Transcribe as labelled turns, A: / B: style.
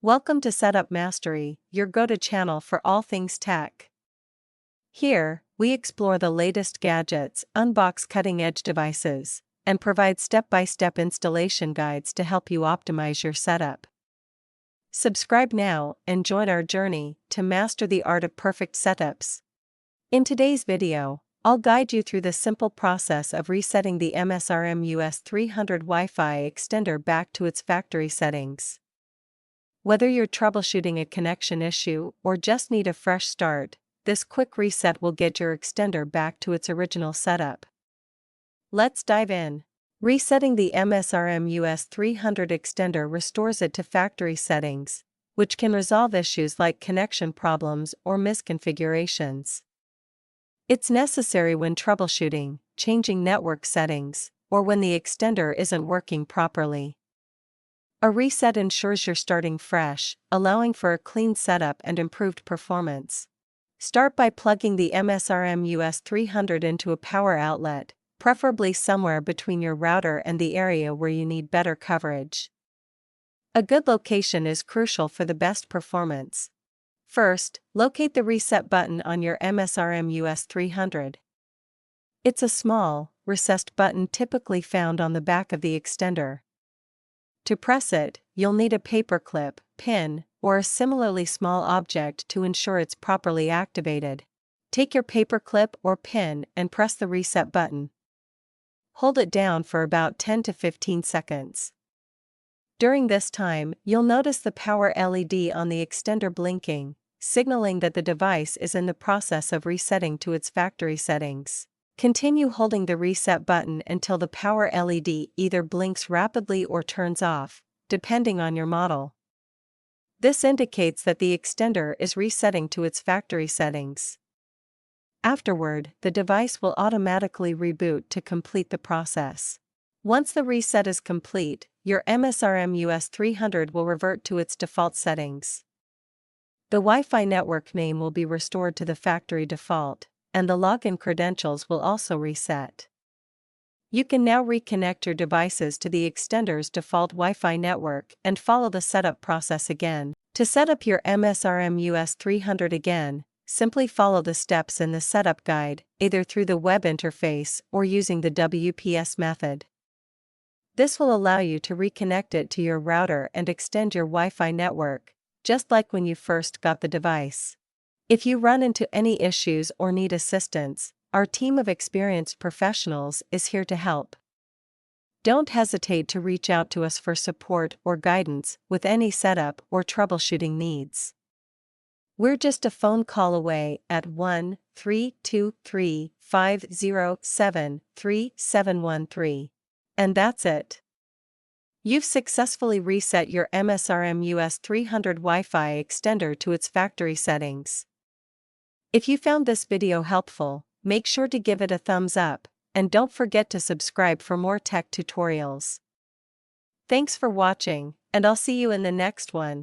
A: Welcome to Setup Mastery, your go-to channel for all things tech. Here, we explore the latest gadgets, unbox cutting-edge devices, and provide step-by-step installation guides to help you optimize your setup. Subscribe now and join our journey to master the art of perfect setups. In today's video, I'll guide you through the simple process of resetting the MSRM US300 Wi-Fi extender back to its factory settings. Whether you're troubleshooting a connection issue or just need a fresh start, this quick reset will get your extender back to its original setup. Let's dive in. Resetting the MSRM US300 extender restores it to factory settings, which can resolve issues like connection problems or misconfigurations. It's necessary when troubleshooting, changing network settings, or when the extender isn't working properly. A reset ensures you're starting fresh, allowing for a clean setup and improved performance. Start by plugging the MSRM US300 into a power outlet, preferably somewhere between your router and the area where you need better coverage. A good location is crucial for the best performance. First, locate the reset button on your MSRM US300. It's a small, recessed button typically found on the back of the extender. To press it, you'll need a paperclip, pin, or a similarly small object to ensure it's properly activated. Take your paperclip or pin and press the reset button. Hold it down for about 10 to 15 seconds. During this time, you'll notice the power LED on the extender blinking, signaling that the device is in the process of resetting to its factory settings. Continue holding the reset button until the power LED either blinks rapidly or turns off, depending on your model. This indicates that the extender is resetting to its factory settings. Afterward, the device will automatically reboot to complete the process. Once the reset is complete, your MSRM US300 will revert to its default settings. The Wi-Fi network name will be restored to the factory default, and the login credentials will also reset. You can now reconnect your devices to the extender's default Wi-Fi network and follow the setup process again. To set up your MSRM US300 again, simply follow the steps in the setup guide, either through the web interface or using the WPS method. This will allow you to reconnect it to your router and extend your Wi-Fi network, just like when you first got the device. If you run into any issues or need assistance, our team of experienced professionals is here to help. Don't hesitate to reach out to us for support or guidance with any setup or troubleshooting needs. We're just a phone call away at 1-323-507-3713. And that's it. You've successfully reset your MSRM US300 Wi-Fi extender to its factory settings. If you found this video helpful, make sure to give it a thumbs up, and don't forget to subscribe for more tech tutorials. Thanks for watching, and I'll see you in the next one.